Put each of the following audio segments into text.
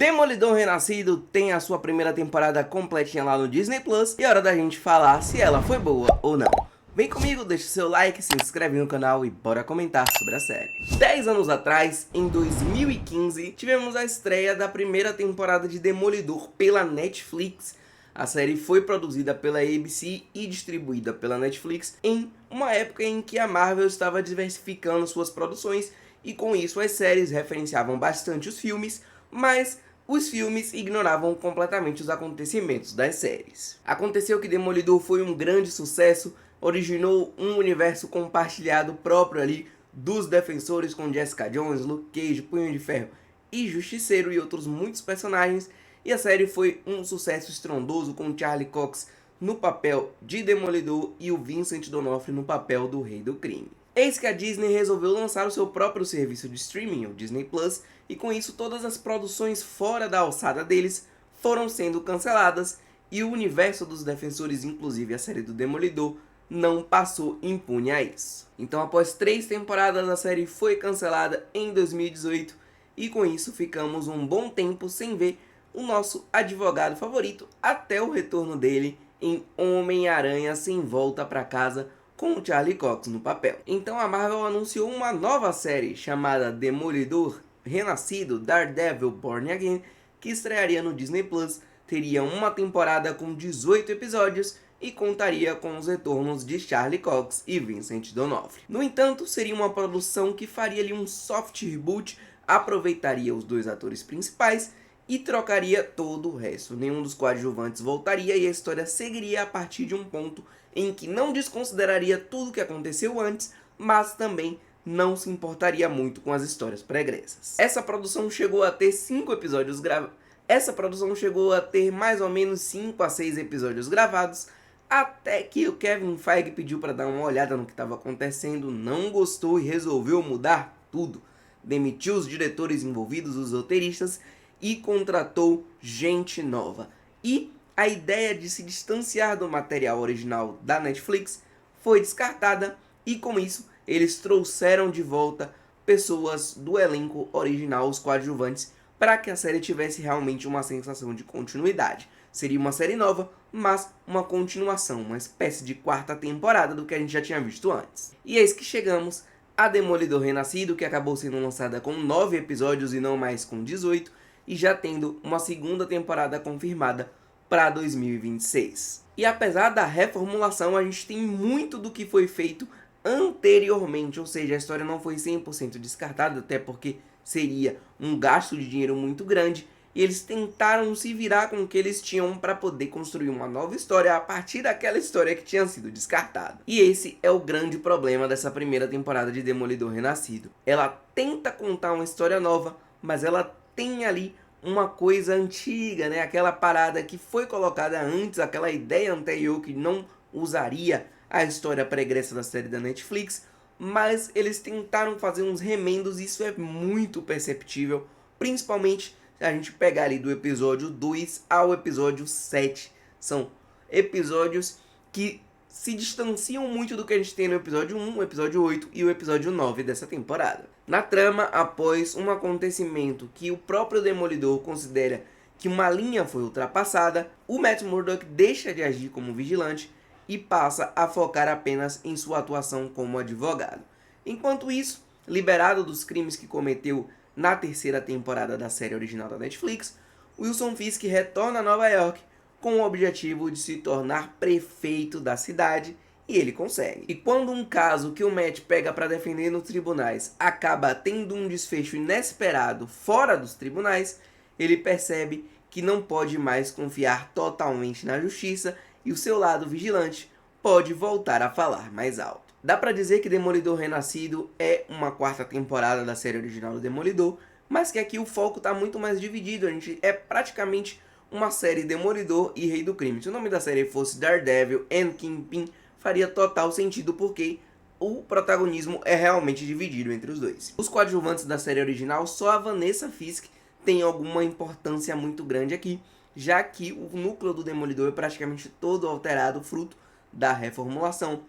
Demolidor Renascido tem a sua primeira temporada completinha lá no Disney Plus e é hora da gente falar se ela foi boa ou não. Vem comigo, deixa seu like, se inscreve no canal e bora comentar sobre a série. 10 anos atrás, em 2015, tivemos a estreia da primeira temporada de Demolidor pela Netflix. A série foi produzida pela ABC e distribuída pela Netflix em uma época em que a Marvel estava diversificando suas produções e com isso as séries referenciavam bastante os filmes, mas os filmes ignoravam completamente os acontecimentos das séries. Aconteceu que Demolidor foi um grande sucesso, originou um universo compartilhado próprio ali dos Defensores com Jessica Jones, Luke Cage, Punho de Ferro e Justiceiro e outros muitos personagens, e a série foi um sucesso estrondoso com Charlie Cox no papel de Demolidor e o Vincent D'Onofrio no papel do Rei do Crime. Eis que a Disney resolveu lançar o seu próprio serviço de streaming, o Disney Plus, e com isso todas as produções fora da alçada deles foram sendo canceladas e o universo dos Defensores, inclusive a série do Demolidor, não passou impune a isso. Então após 3 temporadas a série foi cancelada em 2018 e com isso ficamos um bom tempo sem ver o nosso advogado favorito até o retorno dele em Homem-Aranha Sem Volta Pra Casa, com o Charlie Cox no papel. Então a Marvel anunciou uma nova série chamada Demolidor Renascido, Daredevil Born Again, que estrearia no Disney Plus, teria uma temporada com 18 episódios e contaria com os retornos de Charlie Cox e Vincent D'Onofrio. No entanto, seria uma produção que faria ali um soft reboot, aproveitaria os 2 atores principais e trocaria todo o resto. Nenhum dos coadjuvantes voltaria e a história seguiria a partir de um ponto em que não desconsideraria tudo o que aconteceu antes, mas também não se importaria muito com as histórias pregressas. Essa produção chegou a ter 5 episódios gravados. Essa produção chegou a ter mais ou menos 5 a 6 episódios gravados, até que o Kevin Feige pediu para dar uma olhada no que estava acontecendo, não gostou e resolveu mudar tudo. Demitiu os diretores envolvidos, os roteiristas, e contratou gente nova. E a ideia de se distanciar do material original da Netflix foi descartada e com isso eles trouxeram de volta pessoas do elenco original, os coadjuvantes, para que a série tivesse realmente uma sensação de continuidade. Seria uma série nova, mas uma continuação, uma espécie de 4ª temporada do que a gente já tinha visto antes. E eis que chegamos a Demolidor Renascido, que acabou sendo lançada com 9 episódios e não mais com 18, e já tendo uma 2ª temporada confirmada para 2026. E apesar da reformulação, a gente tem muito do que foi feito anteriormente, ou seja, a história não foi 100% descartada, até porque seria um gasto de dinheiro muito grande, e eles tentaram se virar com o que eles tinham para poder construir uma nova história a partir daquela história que tinha sido descartada. E esse é o grande problema dessa primeira temporada de Demolidor Renascido. Ela tenta contar uma história nova, mas ela tem ali uma coisa antiga, né? Aquela parada que foi colocada antes, aquela ideia anterior que não usaria a história pregressa da série da Netflix, mas eles tentaram fazer uns remendos e isso é muito perceptível, principalmente se a gente pegar ali do episódio 2 ao episódio 7. São episódios que se distanciam muito do que a gente tem no episódio 1, o episódio 8 e o episódio 9 dessa temporada. Na trama, após um acontecimento que o próprio Demolidor considera que uma linha foi ultrapassada, o Matt Murdock deixa de agir como vigilante e passa a focar apenas em sua atuação como advogado. Enquanto isso, liberado dos crimes que cometeu na 3ª temporada da série original da Netflix, Wilson Fisk retorna a Nova York com o objetivo de se tornar prefeito da cidade, e ele consegue. E quando um caso que o Matt pega para defender nos tribunais acaba tendo um desfecho inesperado fora dos tribunais, ele percebe que não pode mais confiar totalmente na justiça e o seu lado vigilante pode voltar a falar mais alto. Dá pra dizer que Demolidor Renascido é uma 4ª temporada da série original do Demolidor, mas que aqui o foco tá muito mais dividido, a gente é praticamente uma série Demolidor e Rei do Crime. Se o nome da série fosse Daredevil and Kingpin, faria total sentido porque o protagonismo é realmente dividido entre os dois. Os coadjuvantes da série original, só a Vanessa Fisk tem alguma importância muito grande aqui, já que o núcleo do Demolidor é praticamente todo alterado, fruto da reformulação,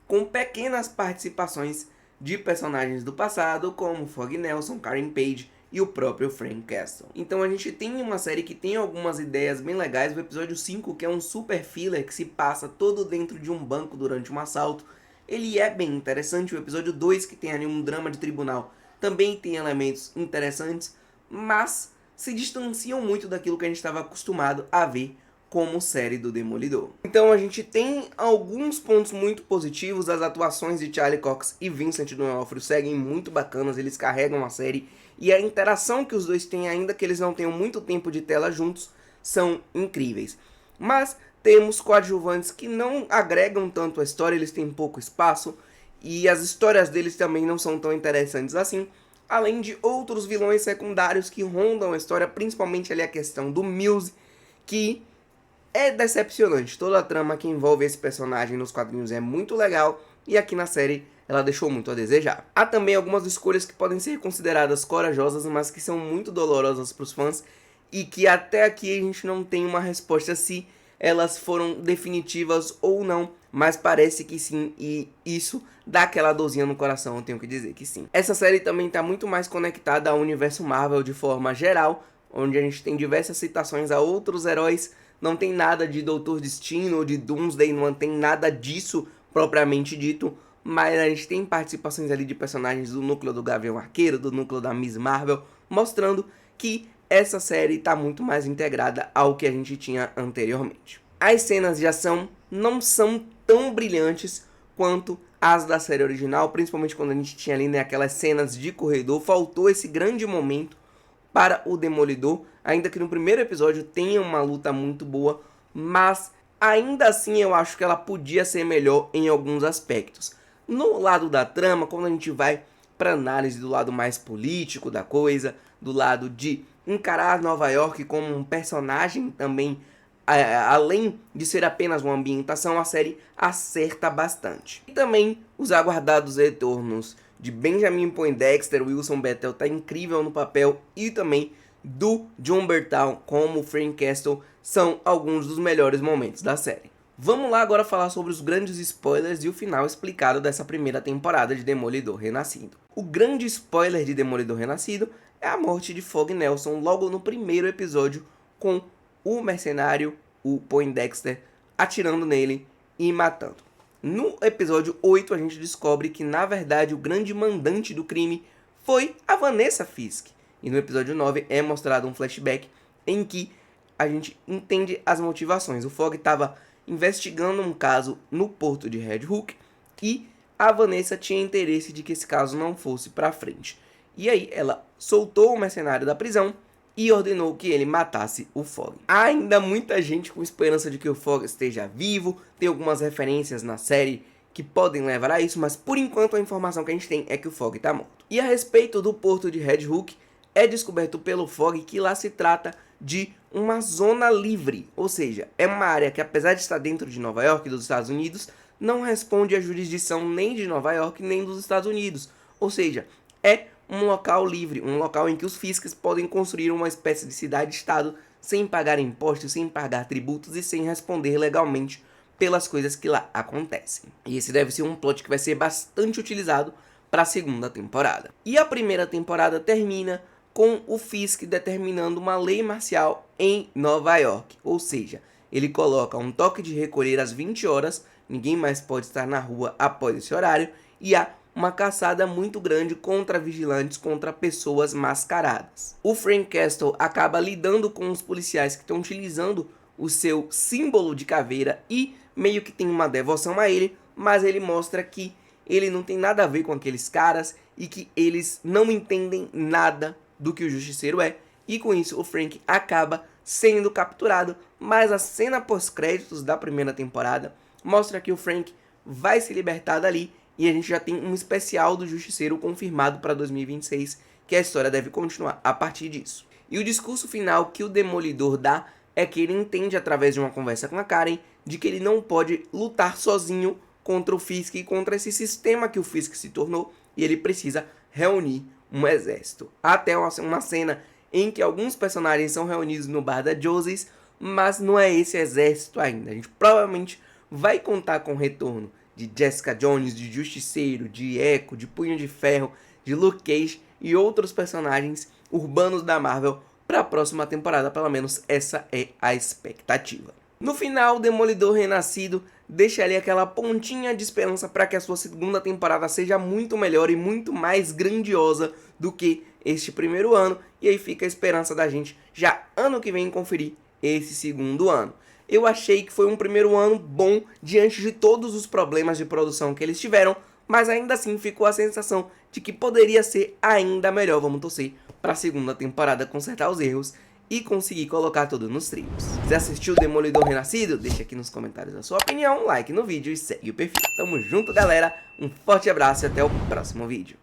com pequenas participações de personagens do passado, como Fog Nelson, Karen Page e o próprio Frank Castle. Então a gente tem uma série que tem algumas ideias bem legais. O episódio 5, que é um super filler que se passa todo dentro de um banco durante um assalto, ele é bem interessante. O episódio 2, que tem ali um drama de tribunal, também tem elementos interessantes, mas se distanciam muito daquilo que a gente estava acostumado a ver como série do Demolidor. Então a gente tem alguns pontos muito positivos. As atuações de Charlie Cox e Vincent D'Onofrio seguem muito bacanas, eles carregam a série, e a interação que os dois têm, ainda que eles não tenham muito tempo de tela juntos, são incríveis. Mas temos coadjuvantes que não agregam tanto a história, eles têm pouco espaço, e as histórias deles também não são tão interessantes assim, além de outros vilões secundários que rondam a história, principalmente ali a questão do Mills, que é decepcionante. Toda a trama que envolve esse personagem nos quadrinhos é muito legal, e aqui na série ela deixou muito a desejar. Há também algumas escolhas que podem ser consideradas corajosas, mas que são muito dolorosas para os fãs, e que até aqui a gente não tem uma resposta se elas foram definitivas ou não, mas parece que sim, e isso dá aquela dorzinha no coração, eu tenho que dizer que sim. Essa série também está muito mais conectada ao universo Marvel de forma geral, onde a gente tem diversas citações a outros heróis. Não tem nada de Doutor Destino ou de Doomsday, não tem nada disso propriamente dito, mas a gente tem participações ali de personagens do núcleo do Gavião Arqueiro, do núcleo da Miss Marvel, mostrando que essa série está muito mais integrada ao que a gente tinha anteriormente. As cenas de ação não são tão brilhantes quanto as da série original, principalmente quando a gente tinha ali, né, aquelas cenas de corredor. Faltou esse grande momento para o Demolidor, ainda que no primeiro episódio tenha uma luta muito boa, mas ainda assim eu acho que ela podia ser melhor em alguns aspectos. No lado da trama, quando a gente vai para análise do lado mais político da coisa, do lado de encarar Nova York como um personagem também, além de ser apenas uma ambientação, a série acerta bastante. E também os aguardados retornos de Benjamin Poindexter, Wilson Bethel tá incrível no papel, e também do Jon Bernthal como Frank Castle são alguns dos melhores momentos da série. Vamos lá agora falar sobre os grandes spoilers e o final explicado dessa primeira temporada de Demolidor Renascido. O grande spoiler de Demolidor Renascido é a morte de Fog Nelson logo no primeiro episódio, com o mercenário, o Poindexter, atirando nele e matando. No episódio 8 a gente descobre que na verdade o grande mandante do crime foi a Vanessa Fisk. E no episódio 9 é mostrado um flashback em que a gente entende as motivações. O Fog estava investigando um caso no porto de Red Hook e a Vanessa tinha interesse de que esse caso não fosse para frente. E aí ela soltou o mercenário da prisão e ordenou que ele matasse o Fog. Há ainda muita gente com esperança de que o Fog esteja vivo, tem algumas referências na série que podem levar a isso, mas por enquanto a informação que a gente tem é que o Fog está morto. E a respeito do porto de Red Hook, é descoberto pelo Fog que lá se trata de uma zona livre, ou seja, é uma área que, apesar de estar dentro de Nova York e dos Estados Unidos, não responde à jurisdição nem de Nova York nem dos Estados Unidos, ou seja, é um local livre, um local em que os Fisks podem construir uma espécie de cidade-estado sem pagar impostos, sem pagar tributos e sem responder legalmente pelas coisas que lá acontecem. E esse deve ser um plot que vai ser bastante utilizado para a segunda temporada. E a primeira temporada termina com o Fisk determinando uma lei marcial em Nova York, ou seja, ele coloca um toque de recolher às 20 horas, ninguém mais pode estar na rua após esse horário, e há uma caçada muito grande contra vigilantes, contra pessoas mascaradas. O Frank Castle acaba lidando com os policiais que estão utilizando o seu símbolo de caveira e meio que tem uma devoção a ele, mas ele mostra que ele não tem nada a ver com aqueles caras e que eles não entendem nada do que o Justiceiro é, e com isso o Frank acaba sendo capturado, mas a cena pós-créditos da primeira temporada mostra que o Frank vai se libertar dali, e a gente já tem um especial do Justiceiro confirmado para 2026, que a história deve continuar a partir disso. E o discurso final que o Demolidor dá é que ele entende através de uma conversa com a Karen de que ele não pode lutar sozinho contra o Fisk e contra esse sistema que o Fisk se tornou, e ele precisa reunir um exército. Até uma cena em que alguns personagens são reunidos no bar da Josie's, mas não é esse exército ainda. A gente provavelmente vai contar com o retorno de Jessica Jones, de Justiceiro, de Echo, de Punho de Ferro, de Luke Cage e outros personagens urbanos da Marvel para a próxima temporada, pelo menos essa é a expectativa. No final, o Demolidor Renascido deixa ali aquela pontinha de esperança para que a sua segunda temporada seja muito melhor e muito mais grandiosa do que este primeiro ano, e aí fica a esperança da gente já ano que vem conferir esse segundo ano. Eu achei que foi um primeiro ano bom diante de todos os problemas de produção que eles tiveram, mas ainda assim ficou a sensação de que poderia ser ainda melhor. Vamos torcer para a segunda temporada consertar os erros e conseguir colocar tudo nos trilhos. Se assistiu Demolidor Renascido, deixa aqui nos comentários a sua opinião, like no vídeo e segue o perfil. Tamo junto, galera, um forte abraço e até o próximo vídeo.